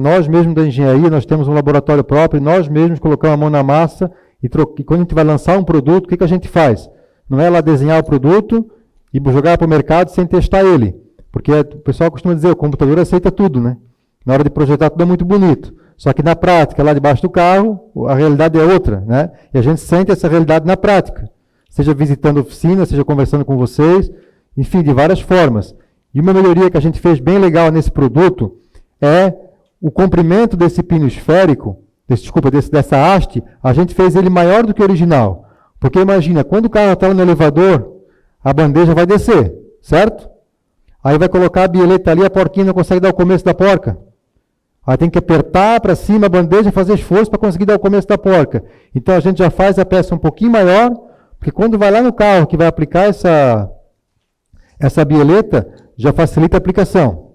nós mesmos da engenharia, nós temos um laboratório próprio, nós mesmos colocamos a mão na massa e quando a gente vai lançar um produto, o que a gente faz? Não é lá desenhar o produto e jogar para o mercado sem testar ele. Porque o pessoal costuma dizer, o computador aceita tudo, né? Na hora de projetar tudo é muito bonito. Só que na prática, lá debaixo do carro, a realidade é outra, né? E a gente sente essa realidade na prática. Seja visitando oficina, seja conversando com vocês, enfim, de várias formas. E uma melhoria que a gente fez bem legal nesse produto é o comprimento desse pino esférico, dessa haste, a gente fez ele maior do que o original. Porque imagina, quando o carro está no elevador, a bandeja vai descer, certo? Aí vai colocar a bieleta ali, a porquinha não consegue dar o começo da porca. Aí tem que apertar para cima a bandeja e fazer esforço para conseguir dar o começo da porca. Então a gente já faz a peça um pouquinho maior, porque quando vai lá no carro que vai aplicar essa bieleta, já facilita a aplicação.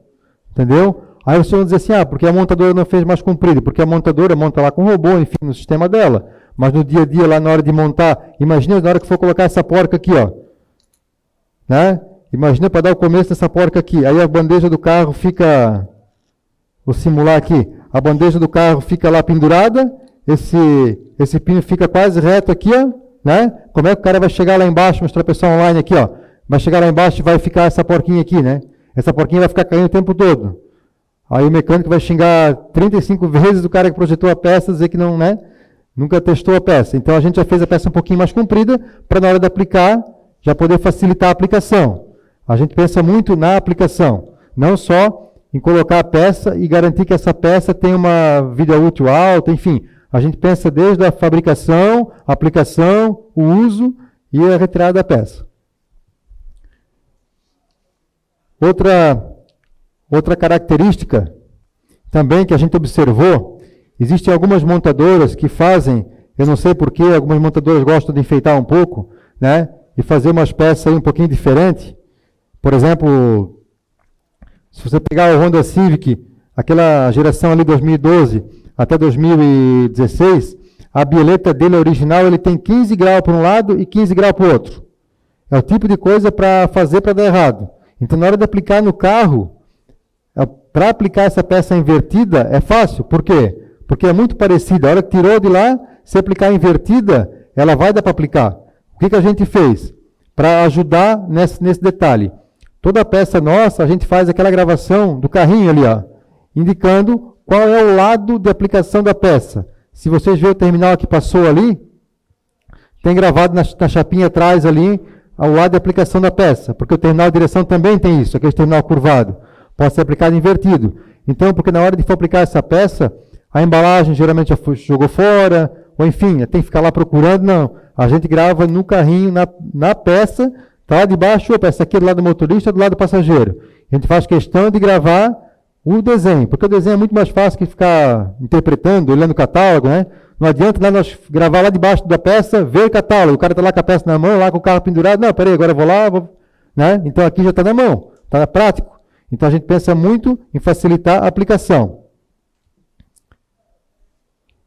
Entendeu? Aí vocês vão dizer assim, porque a montadora não fez mais comprido, porque a montadora monta lá com o robô, enfim, no sistema dela. Mas no dia a dia, lá na hora de montar, imagina na hora que for colocar essa porca aqui, ó. Né? Imagina para dar o começo dessa porca aqui. Aí a bandeja do carro fica... Vou simular aqui. A bandeja do carro fica lá pendurada. Esse pino fica quase reto aqui, ó. Né? Como é que o cara vai chegar lá embaixo, mostrar a pessoa online aqui, ó. Vai chegar lá embaixo e vai ficar essa porquinha aqui, né? Essa porquinha vai ficar caindo o tempo todo. Aí o mecânico vai xingar 35 vezes o cara que projetou a peça, dizer que não, né? Nunca testou a peça. Então a gente já fez a peça um pouquinho mais comprida, para na hora de aplicar, já poder facilitar a aplicação. A gente pensa muito na aplicação, não só em colocar a peça e garantir que essa peça tem uma vida útil alta, enfim. A gente pensa desde a fabricação, a aplicação, o uso e a retirada da peça. Outra característica também que a gente observou, existem algumas montadoras que fazem, eu não sei porquê, algumas montadoras gostam de enfeitar um pouco, né, e fazer umas peças aí um pouquinho diferentes. Por exemplo, se você pegar o Honda Civic, aquela geração ali 2012 até 2016, a bieleta dele original, ele tem 15 graus para um lado e 15 graus para o outro. É o tipo de coisa para fazer para dar errado. Então, na hora de aplicar no carro, para aplicar essa peça invertida, é fácil. Por quê? Porque é muito parecida. A hora que tirou de lá, se aplicar invertida, ela vai dar para aplicar. O que a gente fez? Para ajudar nesse detalhe. Toda peça nossa, a gente faz aquela gravação do carrinho ali, ó, indicando qual é o lado de aplicação da peça. Se vocês verem o terminal que passou ali, tem gravado na chapinha atrás ali, ao lado de aplicação da peça, porque o terminal de direção também tem isso, aquele terminal curvado. Pode ser aplicado invertido. Então, porque na hora de for aplicar essa peça, a embalagem geralmente já jogou fora, ou enfim, tem que ficar lá procurando, não. A gente grava no carrinho, na peça, está lá de baixo, opa, essa aqui é do lado do motorista, do lado do passageiro. A gente faz questão de gravar o desenho, porque o desenho é muito mais fácil que ficar interpretando, olhando o catálogo, né? Não adianta lá nós gravar lá debaixo da peça, ver o catálogo, o cara está lá com a peça na mão, lá com o carro pendurado, não, peraí, agora eu vou lá, né? Então aqui já está na mão, está prático. Então a gente pensa muito em facilitar a aplicação.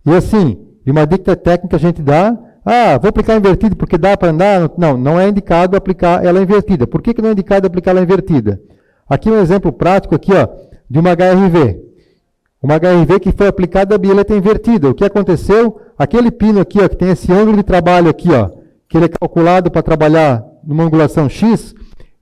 E assim, de uma dica técnica a gente dá, vou aplicar invertido porque dá para andar? Não, não é indicado aplicar ela invertida. Por que não é indicado aplicar ela invertida? Aqui um exemplo prático aqui, ó, de uma HRV. Uma HRV que foi aplicada a bieleta invertida. O que aconteceu? Aquele pino aqui, ó, que tem esse ângulo de trabalho aqui, ó, que ele é calculado para trabalhar numa angulação X,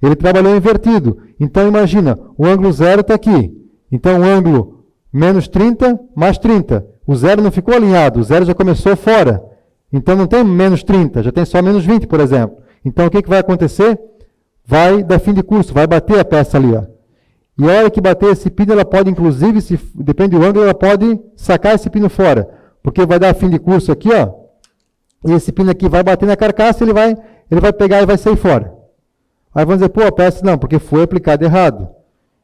ele trabalhou invertido. Então imagina, o ângulo zero está aqui. Então o ângulo menos 30 mais 30. O zero não ficou alinhado, o zero já começou fora. Então não tem menos 30, já tem só menos 20, por exemplo. Então o que vai acontecer? Vai dar fim de curso, vai bater a peça ali, ó. E a hora que bater esse pino, ela pode, inclusive, se depende do ângulo, ela pode sacar esse pino fora. Porque vai dar fim de curso aqui, ó. E esse pino aqui vai bater na carcaça, ele vai pegar e vai sair fora. Aí vão dizer, pô, a peça não, porque foi aplicado errado.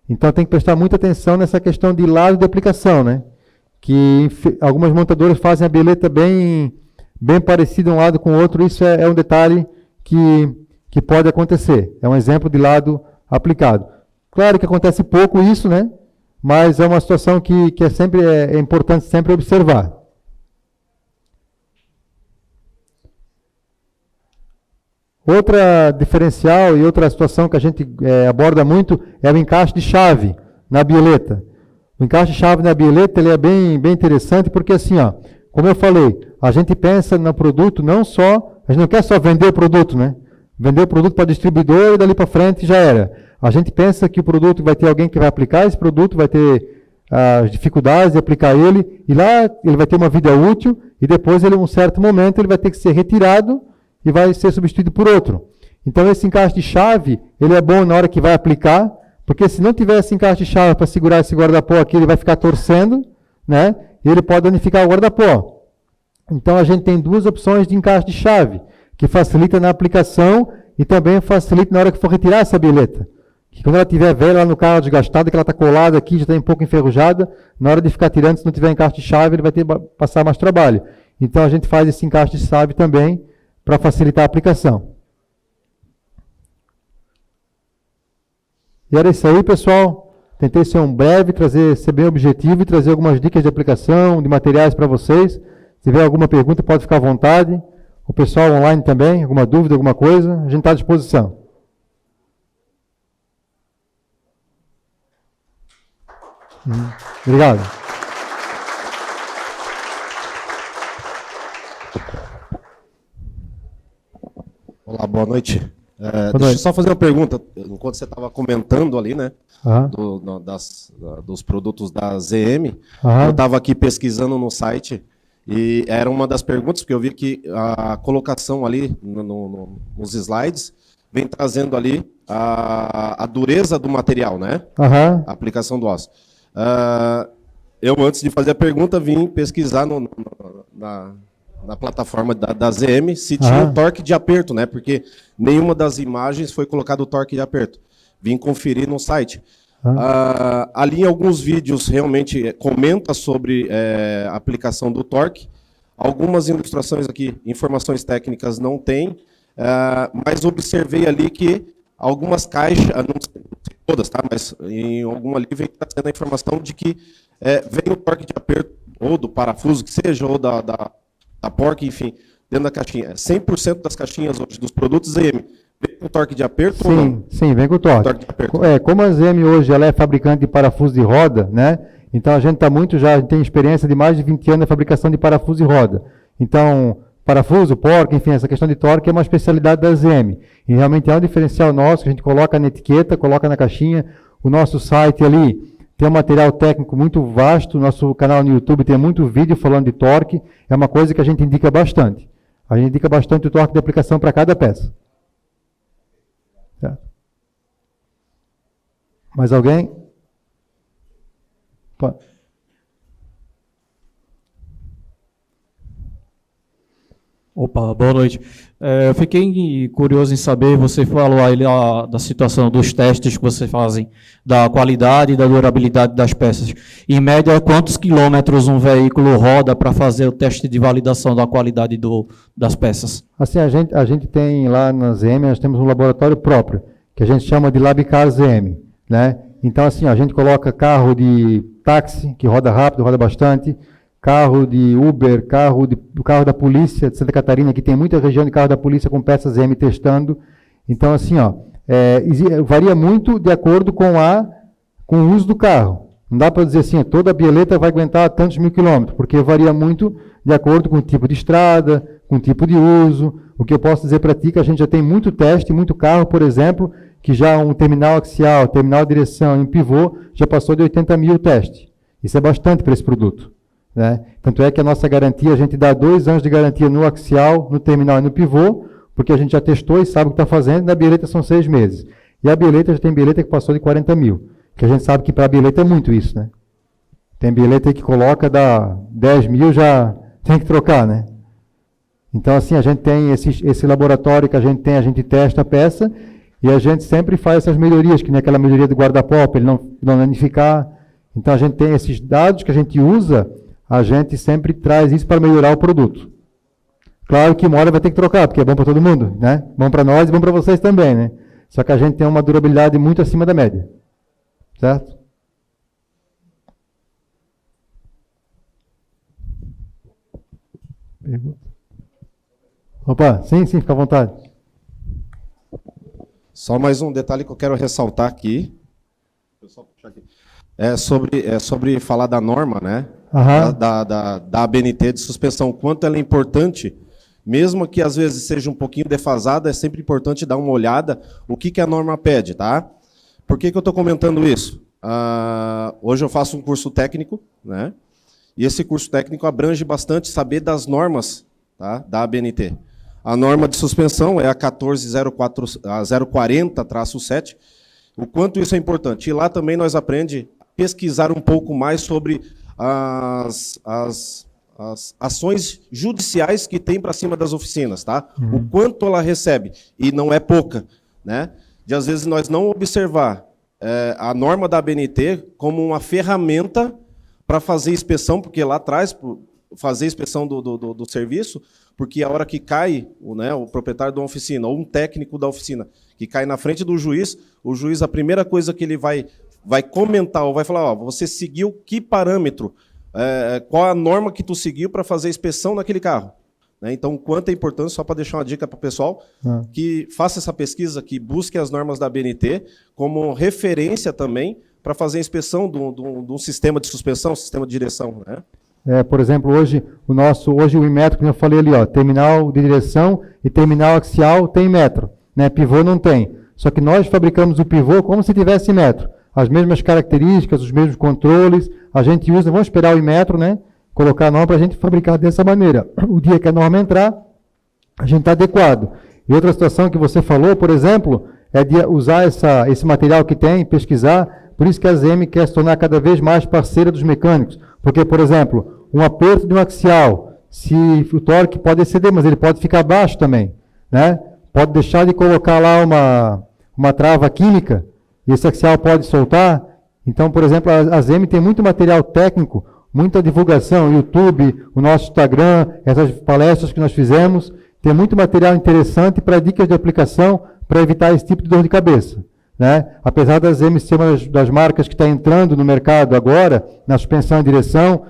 Então tem que prestar muita atenção nessa questão de lado de aplicação, né? Que algumas montadoras fazem a bieleta bem parecida um lado com o outro, isso é um detalhe que pode acontecer. É um exemplo de lado aplicado. Claro que acontece pouco isso, né? Mas é uma situação que é importante sempre observar. Outra diferencial e outra situação que a gente aborda muito é o encaixe de chave na bieleta. O encaixe de chave na bieleta ele é bem interessante porque, assim, ó, como eu falei, a gente pensa no produto não só, a gente não quer só vender o produto, né? Vender o produto para distribuidor e dali para frente já era. A gente pensa que o produto vai ter alguém que vai aplicar esse produto, vai ter as dificuldades de aplicar ele, e lá ele vai ter uma vida útil, e depois, em um certo momento, ele vai ter que ser retirado e vai ser substituído por outro. Então, esse encaixe de chave, ele é bom na hora que vai aplicar, porque se não tiver esse encaixe de chave para segurar esse guarda-pó aqui, ele vai ficar torcendo, né? E ele pode danificar o guarda-pó. Então, a gente tem duas opções de encaixe de chave, que facilita na aplicação e também facilita na hora que for retirar essa bieleta. Que quando ela estiver velha lá no carro desgastada, que ela está colada aqui, já está um pouco enferrujada, na hora de ficar tirando, se não tiver encaixe de chave, ele vai ter que passar mais trabalho. Então, a gente faz esse encaixe de chave também para facilitar a aplicação. E era isso aí, pessoal. Tentei ser breve, ser bem objetivo e trazer algumas dicas de aplicação, de materiais para vocês. Se tiver alguma pergunta, pode ficar à vontade. O pessoal online também, alguma dúvida, alguma coisa, a gente está à disposição. Obrigado. Olá, boa noite. Deixa eu só fazer uma pergunta. Enquanto você estava comentando ali, né, dos produtos da ZM, eu estava aqui pesquisando no site e era uma das perguntas, porque eu vi que a colocação ali nos slides vem trazendo ali a dureza do material, né? A aplicação do aço. Eu, antes de fazer a pergunta, vim pesquisar na plataforma da ZM se tinha o torque de aperto, né? Porque nenhuma das imagens foi colocado o torque de aperto. Vim conferir no site. Ali em alguns vídeos realmente comenta sobre a aplicação do torque. Algumas ilustrações aqui, informações técnicas não tem, mas observei ali que algumas caixas, não sei todas, tá? Mas em alguma ali vem trazendo a informação de que vem o torque de aperto, ou do parafuso que seja, ou da porca, enfim, dentro da caixinha. 100% das caixinhas hoje dos produtos ZM vem com torque de aperto ou não? Sim, vem com torque de aperto. Como a ZM hoje ela é fabricante de parafuso de roda, né? Então a gente tem experiência de mais de 20 anos na fabricação de parafuso de roda. Então, parafuso, porca, enfim, essa questão de torque é uma especialidade da ZM. E realmente é um diferencial nosso, que a gente coloca na etiqueta, coloca na caixinha. O nosso site ali tem um material técnico muito vasto, nosso canal no YouTube tem muito vídeo falando de torque, é uma coisa que a gente indica bastante. A gente indica bastante o torque de aplicação para cada peça. Certo. Mais alguém? Opa, boa noite. Eu fiquei curioso em saber, você falou aí da situação dos testes que vocês fazem, da qualidade e da durabilidade das peças. Em média, quantos quilômetros um veículo roda para fazer o teste de validação da qualidade das peças? Assim, a gente tem lá na ZM, nós temos um laboratório próprio, que a gente chama de LabCar ZM, né? Então, assim, a gente coloca carro de táxi, que roda rápido, roda bastante, carro de Uber, o carro da polícia de Santa Catarina, que tem muita região de carro da polícia com peças ZM testando. Então, assim, varia muito de acordo com o uso do carro. Não dá para dizer assim, toda a bieleta vai aguentar tantos mil quilômetros, porque varia muito de acordo com o tipo de estrada, com o tipo de uso. O que eu posso dizer para ti é que a gente já tem muito teste, muito carro, por exemplo, que já um terminal axial, terminal de direção e um pivô já passou de 80 mil testes. Isso é bastante para esse produto. Né? Tanto é que a nossa garantia, a gente dá 2 anos de garantia no axial, no terminal e no pivô, porque a gente já testou e sabe o que está fazendo, e na bieleta são 6 meses. E a bieleta, já tem bieleta que passou de 40 mil, que a gente sabe que para a bieleta é muito isso, né? Tem bieleta aí que coloca, dá 10 mil, já tem que trocar, né? Então, assim, a gente tem esse laboratório que a gente testa a peça, e a gente sempre faz essas melhorias, que nem aquela melhoria do guarda-pó, para ele não danificar. Então, a gente tem esses dados que a gente usa, a gente sempre traz isso para melhorar o produto. Claro que uma hora vai ter que trocar, porque é bom para todo mundo, né? Bom para nós e bom para vocês também, né? Só que a gente tem uma durabilidade muito acima da média. certo? Pergunta. Opa, sim, fica à vontade. Só mais um detalhe que eu quero ressaltar aqui. Deixa eu só puxar aqui. Sobre falar da norma, né? Da ABNT de suspensão, quanto ela é importante, mesmo que às vezes seja um pouquinho defasada, é sempre importante dar uma olhada o que a norma pede, tá? Por que eu estou comentando isso? Hoje eu faço um curso técnico, né? E esse curso técnico abrange bastante saber das normas, tá, da ABNT. A norma de suspensão é a 040-7. O quanto isso é importante. E lá também nós aprendemos a pesquisar um pouco mais sobre as ações judiciais que tem para cima das oficinas, tá? O quanto ela recebe, e não é pouca, né? De às vezes nós não observar a norma da ABNT como uma ferramenta para fazer inspeção, porque lá atrás, fazer inspeção do serviço, porque a hora que cai o proprietário de uma oficina, ou um técnico da oficina, que cai na frente do juiz, o juiz, a primeira coisa que ele vai comentar, ou vai falar, ó, você seguiu que parâmetro, qual a norma que tu seguiu para fazer a inspeção naquele carro. Né? Então, quanto é importante, só para deixar uma dica para o pessoal, que faça essa pesquisa, que busque as normas da ABNT como referência também para fazer a inspeção de um sistema de suspensão, sistema de direção. Né? Por exemplo, hoje o Inmetro, como eu falei ali, ó, terminal de direção e terminal axial tem metro, né? Pivô não tem. Só que nós fabricamos o pivô como se tivesse metro. As mesmas características, os mesmos controles, a gente usa, vamos esperar o Inmetro, né? Colocar a norma para a gente fabricar dessa maneira. O dia que a norma entrar, a gente está adequado. E outra situação que você falou, por exemplo, é de usar esse material que tem, pesquisar. Por isso que a ZM quer se tornar cada vez mais parceira dos mecânicos. Porque, por exemplo, um aperto de um axial, se o torque pode exceder, mas ele pode ficar baixo também, né? Pode deixar de colocar lá uma trava química, e esse axial pode soltar. Então, por exemplo, a ZM tem muito material técnico, muita divulgação, YouTube, o nosso Instagram, essas palestras que nós fizemos, tem muito material interessante para dicas de aplicação para evitar esse tipo de dor de cabeça. Né? Apesar da ZM ser uma das marcas que está entrando no mercado agora, na suspensão e direção,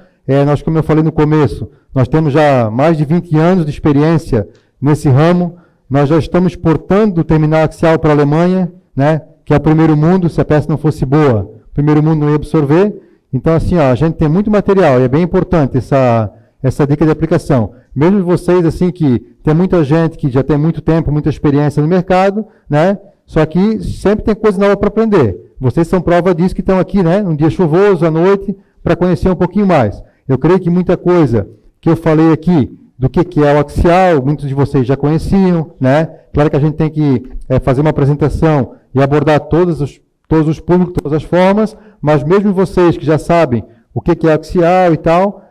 nós, como eu falei no começo, nós temos já mais de 20 anos de experiência nesse ramo, nós já estamos exportando o terminal axial para a Alemanha, né? Que é o primeiro mundo, se a peça não fosse boa, o primeiro mundo não ia absorver. Então, assim, ó, a gente tem muito material, e é bem importante essa dica de aplicação. Mesmo vocês, assim, que tem muita gente que já tem muito tempo, muita experiência no mercado, né? Só que sempre tem coisa nova para aprender. Vocês são prova disso que estão aqui, né? Um dia chuvoso, à noite, para conhecer um pouquinho mais. Eu creio que muita coisa que eu falei aqui, do que é o axial, muitos de vocês já conheciam, né? Claro que a gente tem que fazer uma apresentação e abordar todos os públicos, todas as formas, mas mesmo vocês que já sabem o que é axial e tal,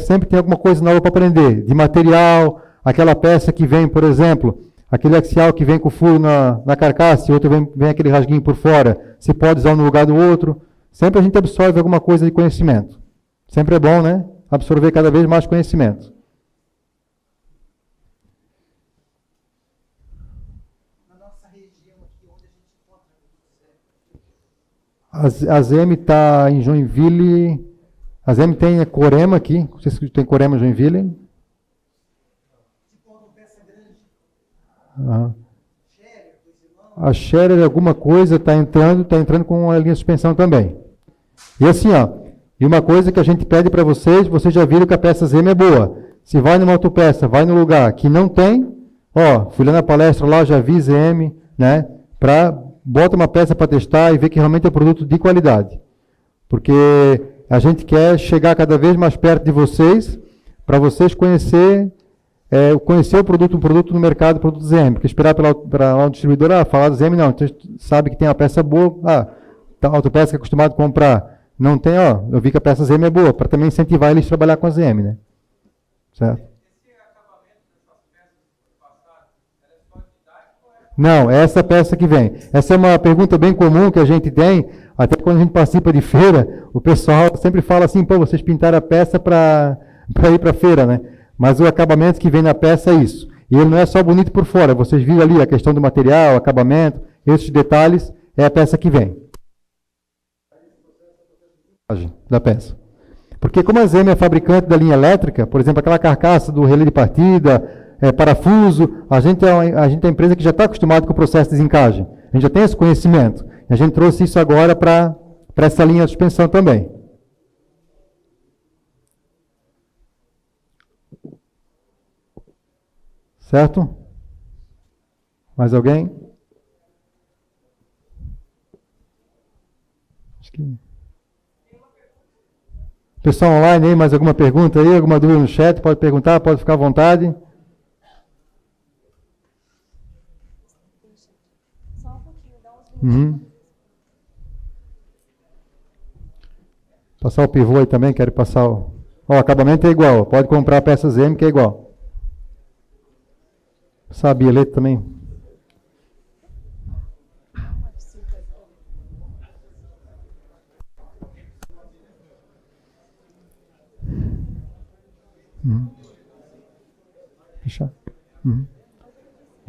sempre tem alguma coisa nova para aprender, de material, aquela peça que vem, por exemplo, aquele axial que vem com o furo na carcaça e outro vem aquele rasguinho por fora, se pode usar um no lugar do outro, sempre a gente absorve alguma coisa de conhecimento. Sempre é bom, né? Absorver cada vez mais conhecimento. A ZM está em Joinville. A ZM tem Corema aqui. Não sei se tem Corema em Joinville. A Scherer alguma coisa está entrando com a linha de suspensão também. E assim, ó, e uma coisa que a gente pede para vocês já viram que a peça ZM é boa. Se vai numa autopeça, vai no lugar que não tem, ó, fui lá na palestra lá, já vi ZM, né, bota uma peça para testar e ver que realmente é um produto de qualidade. Porque a gente quer chegar cada vez mais perto de vocês, para vocês conhecer o produto, um produto no mercado, produto ZM. Porque esperar para um distribuidor, falar do ZM, não. Então, sabe que tem uma peça boa, a autopeça que é acostumado a comprar, não tem, eu vi que a peça ZM é boa, para também incentivar eles a trabalhar com a ZM, né? Certo? Não, é essa peça que vem. Essa é uma pergunta bem comum que a gente tem, até quando a gente participa de feira, o pessoal sempre fala assim, pô, vocês pintaram a peça para ir para a feira, né? Mas o acabamento que vem na peça é isso. E ele não é só bonito por fora, vocês viram ali a questão do material, acabamento, esses detalhes, é a peça que vem. da peça. Porque como a ZM é fabricante da linha elétrica, por exemplo, aquela carcaça do relé de partida, parafuso, a gente é a empresa que já está acostumada com o processo de desencagem. A gente já tem esse conhecimento. E a gente trouxe isso agora para essa linha de suspensão também. Certo? Mais alguém? Acho que... Pessoal online aí, mais alguma pergunta aí? Alguma dúvida no chat? Pode perguntar, pode ficar à vontade. Só um pouquinho, dá uns minutos. Passar o pivô aí também, quero passar o... Ó, o acabamento é igual, pode comprar peças M que é igual. Sabia ler também. Fechar.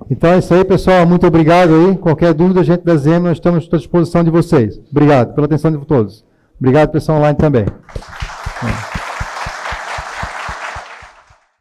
Então é isso aí, pessoal. Muito obrigado aí. Qualquer dúvida, a gente da ZM, nós estamos à disposição de vocês. Obrigado pela atenção de todos. Obrigado, pessoal online também.